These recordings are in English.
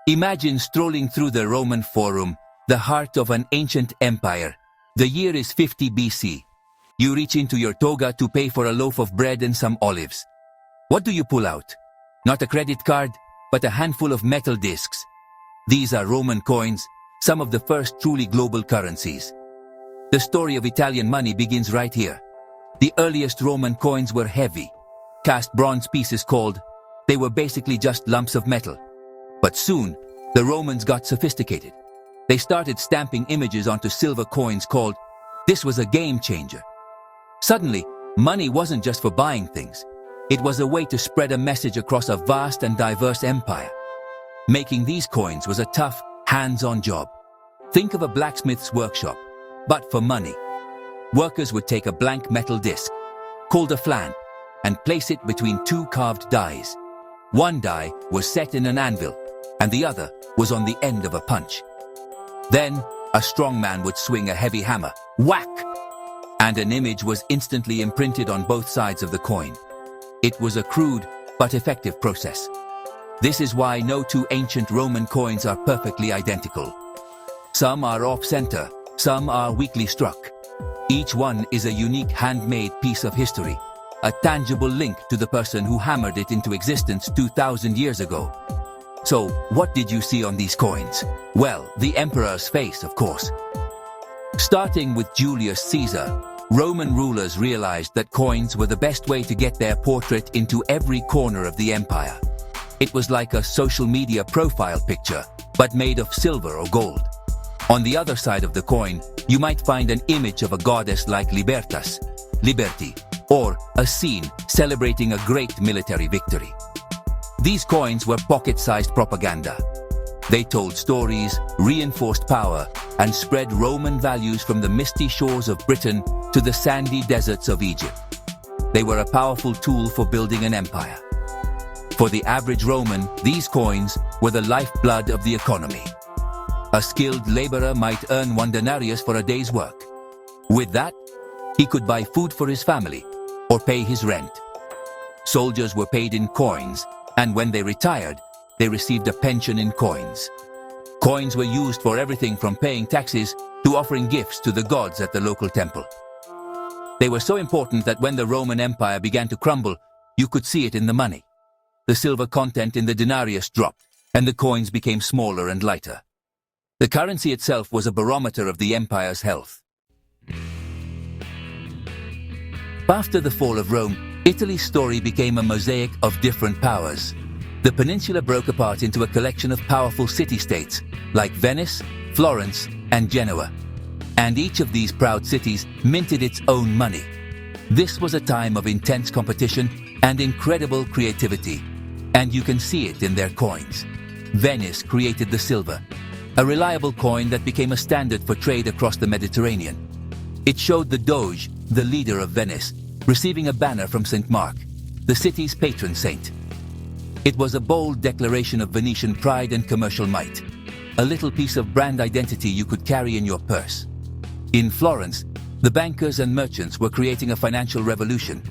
Imagine strolling through the Roman Forum, the heart of an ancient empire. The year is 50 BC. You reach into your toga to pay for a loaf of bread and some olives. What do you pull out? Not a credit card, but a handful of metal discs. These are Roman coins, some of the first truly global currencies. The story of Italian money begins right here. The earliest Roman coins were heavy, cast bronze pieces called. They were basically just lumps of metal. But soon, the Romans got sophisticated. They started stamping images onto silver coins called. This was a game changer. Suddenly, money wasn't just for buying things. It was a way to spread a message across a vast and diverse empire. Making these coins was a tough, hands-on job. Think of a blacksmith's workshop, but for money. Workers would take a blank metal disc, called a flan, and place it between two carved dies. One die was set in an anvil, and the other was on the end of a punch. Then, a strong man would swing a heavy hammer, whack, and an image was instantly imprinted on both sides of the coin. It was a crude but effective process. This is why no two ancient Roman coins are perfectly identical. Some are off-center, some are weakly struck. Each one is a unique handmade piece of history, a tangible link to the person who hammered it into existence 2,000 years ago. So, what did you see on these coins? Well, the emperor's face, of course. Starting with Julius Caesar, Roman rulers realized that coins were the best way to get their portrait into every corner of the empire. It was like a social media profile picture, but made of silver or gold. On the other side of the coin, you might find an image of a goddess like Libertas, liberty, or a scene celebrating a great military victory. These coins were pocket-sized propaganda. They told stories, reinforced power, and spread Roman values from the misty shores of Britain to the sandy deserts of Egypt. They were a powerful tool for building an empire. For the average Roman, these coins were the lifeblood of the economy. A skilled laborer might earn 1 denarius for a day's work. With that, he could buy food for his family or pay his rent. Soldiers were paid in coins, and when they retired, they received a pension in coins. Coins were used for everything from paying taxes to offering gifts to the gods at the local temple. They were so important that when the Roman Empire began to crumble, you could see it in the money. The silver content in the denarius dropped, and the coins became smaller and lighter. The currency itself was a barometer of the empire's health. After the fall of Rome, Italy's story became a mosaic of different powers. The peninsula broke apart into a collection of powerful city-states, like Venice, Florence, and Genoa. And each of these proud cities minted its own money. This was a time of intense competition and incredible creativity, and you can see it in their coins. Venice created the silver, a reliable coin that became a standard for trade across the Mediterranean. It showed the Doge, the leader of Venice, receiving a banner from St. Mark, the city's patron saint. It was a bold declaration of Venetian pride and commercial might, a little piece of brand identity you could carry in your purse. In Florence, the bankers and merchants were creating a financial revolution.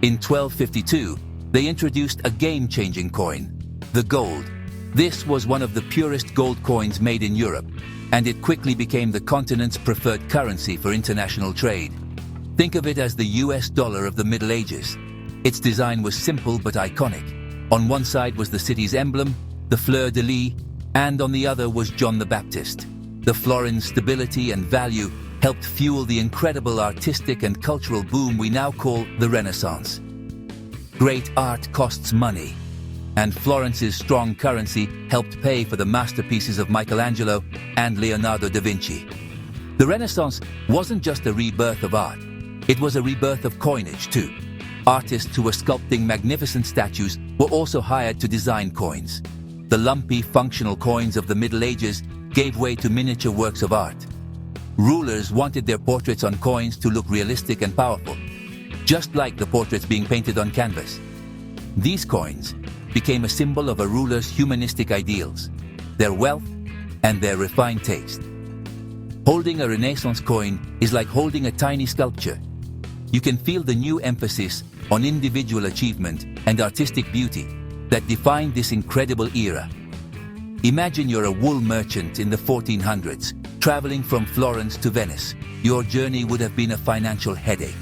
In 1252, they introduced a game-changing coin, the gold. This was one of the purest gold coins made in Europe, and it quickly became the continent's preferred currency for international trade. Think of it as the US dollar of the Middle Ages. Its design was simple but iconic. On one side was the city's emblem, the fleur-de-lis, and on the other was John the Baptist. The florin's stability and value helped fuel the incredible artistic and cultural boom we now call the Renaissance. Great art costs money, and Florence's strong currency helped pay for the masterpieces of Michelangelo and Leonardo da Vinci. The Renaissance wasn't just a rebirth of art, it was a rebirth of coinage too. Artists who were sculpting magnificent statues were also hired to design coins. The lumpy, functional coins of the Middle Ages gave way to miniature works of art. Rulers wanted their portraits on coins to look realistic and powerful, just like the portraits being painted on canvas. These coins became a symbol of a ruler's humanistic ideals, their wealth, and their refined taste. Holding a Renaissance coin is like holding a tiny sculpture. You can feel the new emphasis on individual achievement and artistic beauty that defined this incredible era. Imagine you're a wool merchant in the 1400s, traveling from Florence to Venice. Your journey would have been a financial headache.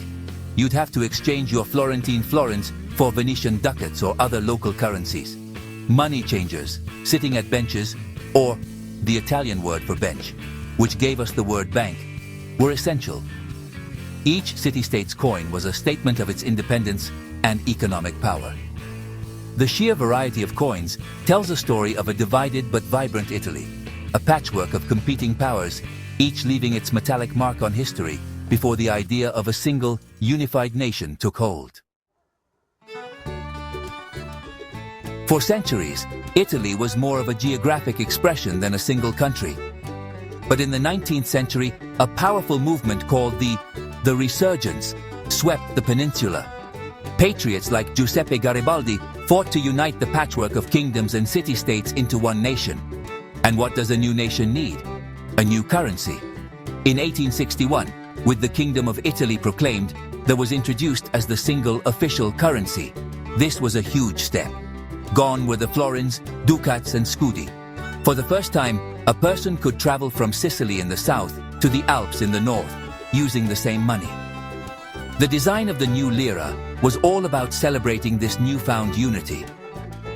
You'd have to exchange your Florentine florins for Venetian ducats or other local currencies. Money changers, sitting at benches, or the Italian word for bench, which gave us the word bank, were essential. Each city-state's coin was a statement of its independence and economic power. The sheer variety of coins tells a story of a divided but vibrant Italy, a patchwork of competing powers, each leaving its metallic mark on history before the idea of a single, unified nation took hold. For centuries, Italy was more of a geographic expression than a single country. But in the 19th century, a powerful movement called the Resurgence swept the peninsula. Patriots like Giuseppe Garibaldi fought to unite the patchwork of kingdoms and city-states into one nation. And what does a new nation need? A new currency. In 1861, with the Kingdom of Italy proclaimed, there was introduced as the single official currency. This was a huge step. Gone were the florins, ducats and scudi. For the first time, a person could travel from Sicily in the south to the Alps in the north, using the same money. The design of the new lira was all about celebrating this newfound unity.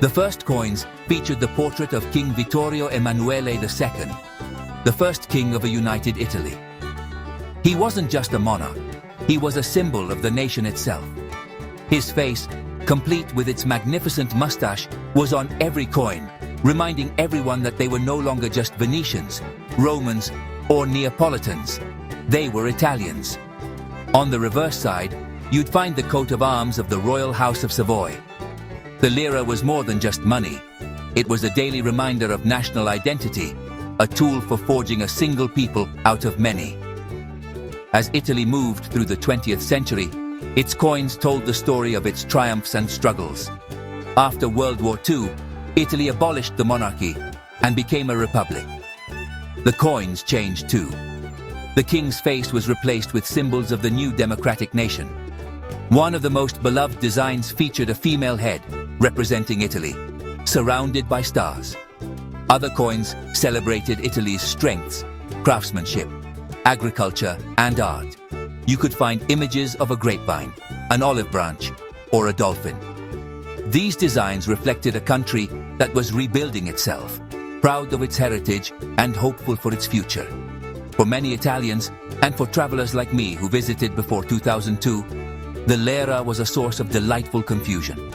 The first coins featured the portrait of King Vittorio Emanuele II, the first king of a united Italy. He wasn't just a monarch, he was a symbol of the nation itself. His face, complete with its magnificent mustache, was on every coin, reminding everyone that they were no longer just Venetians, Romans, or Neapolitans. They were Italians. On the reverse side, you'd find the coat of arms of the Royal House of Savoy. The lira was more than just money. It was a daily reminder of national identity, a tool for forging a single people out of many. As Italy moved through the 20th century, its coins told the story of its triumphs and struggles. After World War II, Italy abolished the monarchy and became a republic. The coins changed too. The king's face was replaced with symbols of the new democratic nation. One of the most beloved designs featured a female head, representing Italy, surrounded by stars. Other coins celebrated Italy's strengths, craftsmanship, agriculture, and art. You could find images of a grapevine, an olive branch, or a dolphin. These designs reflected a country that was rebuilding itself, proud of its heritage and hopeful for its future. For many Italians, and for travelers like me who visited before 2002, the lira was a source of delightful confusion.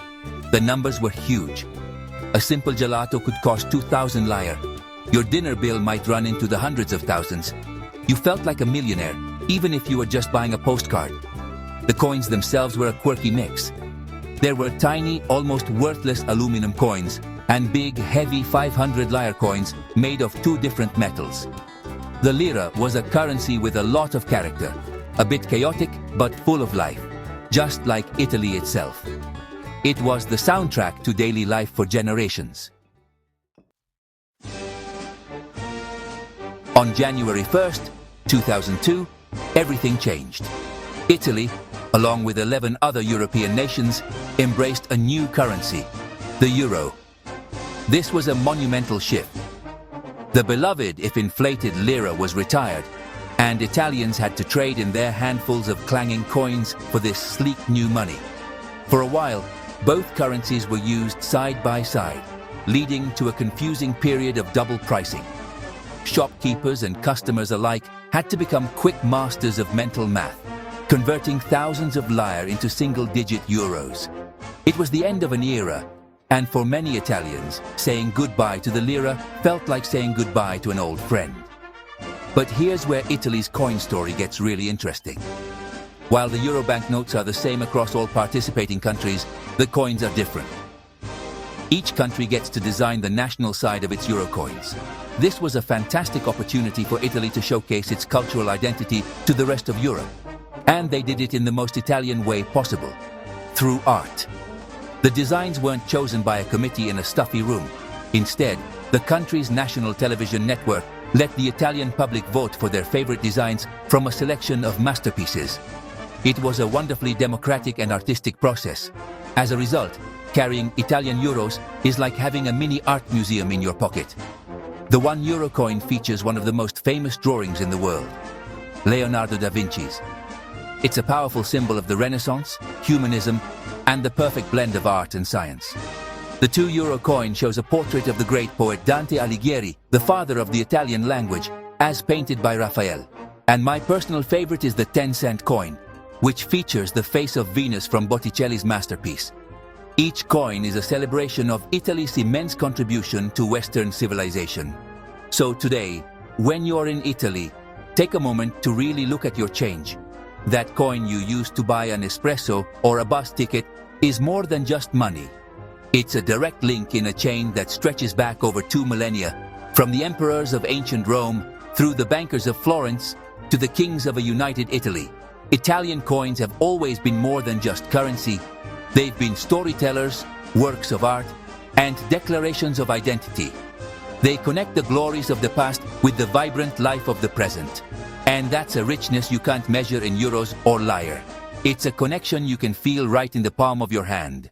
The numbers were huge. A simple gelato could cost 2,000 lire. Your dinner bill might run into the hundreds of thousands. You felt like a millionaire, even if you were just buying a postcard. The coins themselves were a quirky mix. There were tiny, almost worthless aluminum coins and big, heavy 500 lire coins made of two different metals. The lira was a currency with a lot of character, a bit chaotic but full of life, just like Italy itself. It was the soundtrack to daily life for generations. On January 1st, 2002, everything changed. Italy, along with 11 other European nations, embraced a new currency, the euro. This was a monumental shift. The beloved, if inflated, lira was retired, and Italians had to trade in their handfuls of clanging coins for this sleek new money. For a while, both currencies were used side by side, leading to a confusing period of double pricing. Shopkeepers and customers alike had to become quick masters of mental math, converting thousands of lire into single-digit euros. It was the end of an era, and for many Italians, saying goodbye to the lira felt like saying goodbye to an old friend. But here's where Italy's coin story gets really interesting. While the euro banknotes are the same across all participating countries, the coins are different. Each country gets to design the national side of its euro coins. This was a fantastic opportunity for Italy to showcase its cultural identity to the rest of Europe. And they did it in the most Italian way possible, through art. The designs weren't chosen by a committee in a stuffy room. Instead, the country's national television network let the Italian public vote for their favorite designs from a selection of masterpieces. It was a wonderfully democratic and artistic process. As a result, carrying Italian euros is like having a mini art museum in your pocket. The €1 coin features one of the most famous drawings in the world, Leonardo da Vinci's. It's a powerful symbol of the Renaissance, humanism, and the perfect blend of art and science. The €2 coin shows a portrait of the great poet Dante Alighieri, the father of the Italian language, as painted by Raphael. And my personal favorite is the 10-cent coin, which features the face of Venus from Botticelli's masterpiece. Each coin is a celebration of Italy's immense contribution to Western civilization. So today, when you're in Italy, take a moment to really look at your change. That coin you used to buy an espresso or a bus ticket is more than just money. It's a direct link in a chain that stretches back over 2 millennia, from the emperors of ancient Rome, through the bankers of Florence, to the kings of a united Italy. Italian coins have always been more than just currency. They've been storytellers, works of art, and declarations of identity. They connect the glories of the past with the vibrant life of the present. And that's a richness you can't measure in euros or lire. It's a connection you can feel right in the palm of your hand.